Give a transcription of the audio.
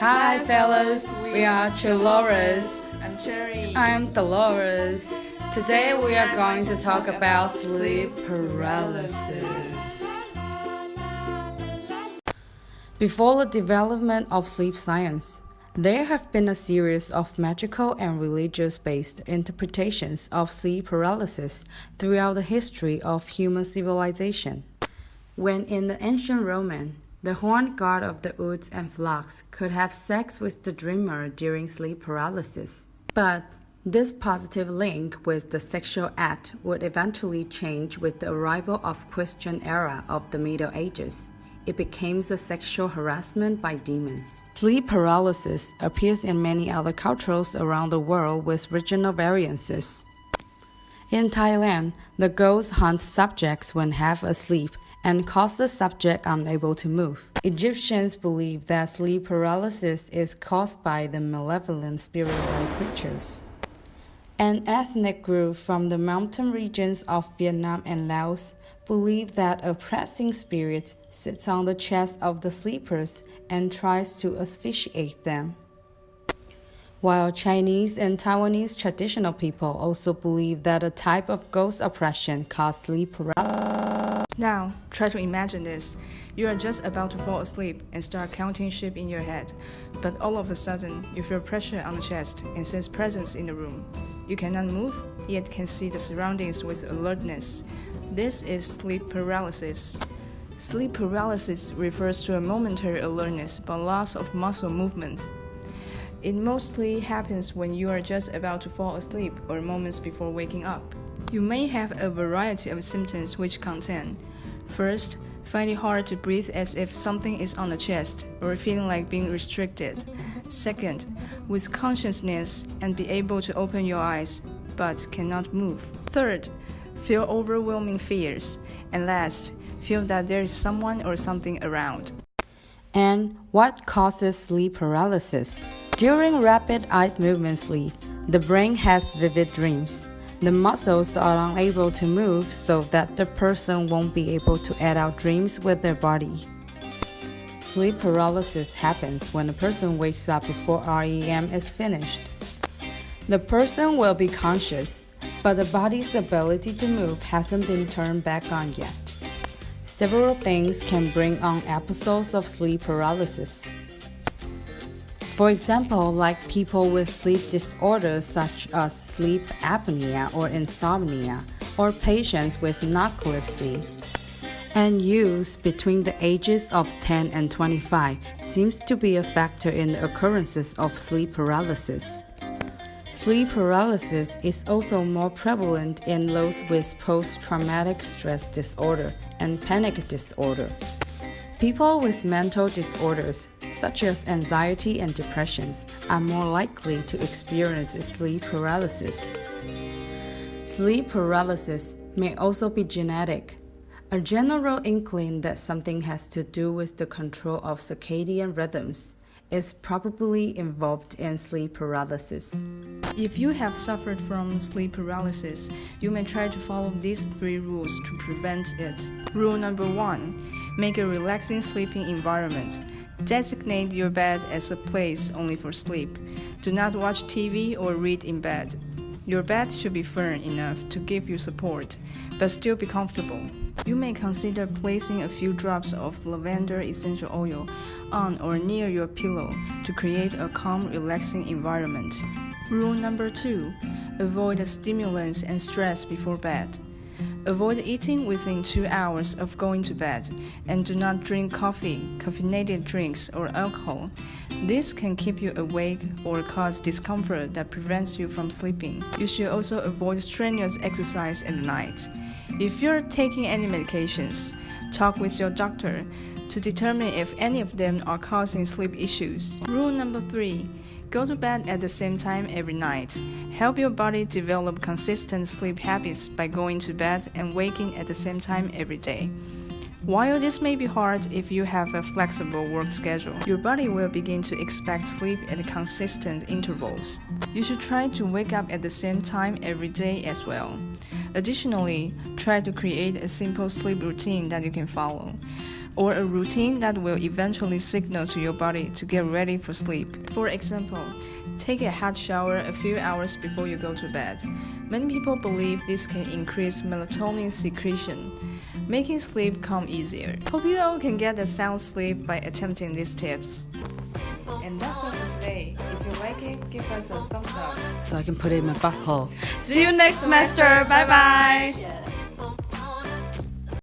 Hi fellas, we are Chelores. I'm Cherry. I'm Dolores. Today we are going to talk about sleep paralysis. Before the development of sleep science, there have been a series of magical and religious-based interpretations of sleep paralysis throughout the history of human civilization. When in the ancient Roman, the horned god of the woods and flocks could have sex with the dreamer during sleep paralysis. But this positive link with the sexual act would eventually change with the arrival of Christian era of the Middle Ages. It became a sexual harassment by demons. Sleep paralysis appears in many other cultures around the world with regional variances. In Thailand, the ghost hunts subjects when half asleep and cause the subject unable to move. Egyptians believe that sleep paralysis is caused by the malevolent spirit-like creatures. An ethnic group from the mountain regions of Vietnam and Laos believe that a pressing spirit sits on the chest of the sleepers and tries to asphyxiate them. While Chinese and Taiwanese traditional people also believe that a type of ghost oppression caused sleep paralysis. Now, try to imagine this. You are just about to fall asleep and start counting sheep in your head, but all of a sudden, you feel pressure on the chest and sense presence in the room. You cannot move, yet can see the surroundings with alertness. This is sleep paralysis. Sleep paralysis refers to a momentary alertness but loss of muscle movement. It mostly happens when you are just about to fall asleep or moments before waking up. You may have a variety of symptoms which contain: first, find it hard to breathe as if something is on the chest or feeling like being restricted. Second, with consciousness and be able to open your eyes but cannot move. Third, feel overwhelming fears. And last, feel that there is someone or something around. And what causes sleep paralysis? During rapid eye movement sleep, the brain has vivid dreams. The muscles are unable to move so that the person won't be able to act out dreams with their body. Sleep paralysis happens when a person wakes up before REM is finished. The person will be conscious, but the body's ability to move hasn't been turned back on yet. Several things can bring on episodes of sleep paralysis. For example, like people with sleep disorders such as sleep apnea or insomnia, or patients with narcolepsy. And youth between the ages of 10 and 25 seems to be a factor in the occurrences of sleep paralysis. Sleep paralysis is also more prevalent in those with post-traumatic stress disorder and panic disorder. People with mental disorders, such as anxiety and depressions, are more likely to experience sleep paralysis. Sleep paralysis may also be genetic. A general inkling that something has to do with the control of circadian rhythms is probably involved in sleep paralysis. If you have suffered from sleep paralysis, you may try to follow these 3 rules to prevent it. Rule number 1. Make a relaxing sleeping environment. Designate your bed as a place only for sleep. Do not watch TV or read in bed. Your bed should be firm enough to give you support, but still be comfortable. You may consider placing a few drops of lavender essential oil on or near your pillow to create a calm, relaxing environment. Rule number 2. Avoid the stimulants and stress before bed. Avoid eating within 2 hours of going to bed, and do not drink coffee, caffeinated drinks, or alcohol. This can keep you awake or cause discomfort that prevents you from sleeping. You should also avoid strenuous exercise at night. If you're taking any medications, talk with your doctor to determine if any of them are causing sleep issues. Rule number 3. Go to bed at the same time every night. Help your body develop consistent sleep habits by going to bed and waking at the same time every day. While this may be hard if you have a flexible work schedule, your body will begin to expect sleep at consistent intervals. You should try to wake up at the same time every day as well. Additionally, try to create a simple sleep routine that you can follow. or a routine that will eventually signal to your body to get ready for sleep. For example, take a hot shower a few hours before you go to bed. Many people believe this can increase melatonin secretion, making sleep come easier. Hope you all can get a sound sleep by attempting these tips. And that's all for today. If you like it, give us a thumbs up. So I can put it in my butthole. See you next semester. Bye bye.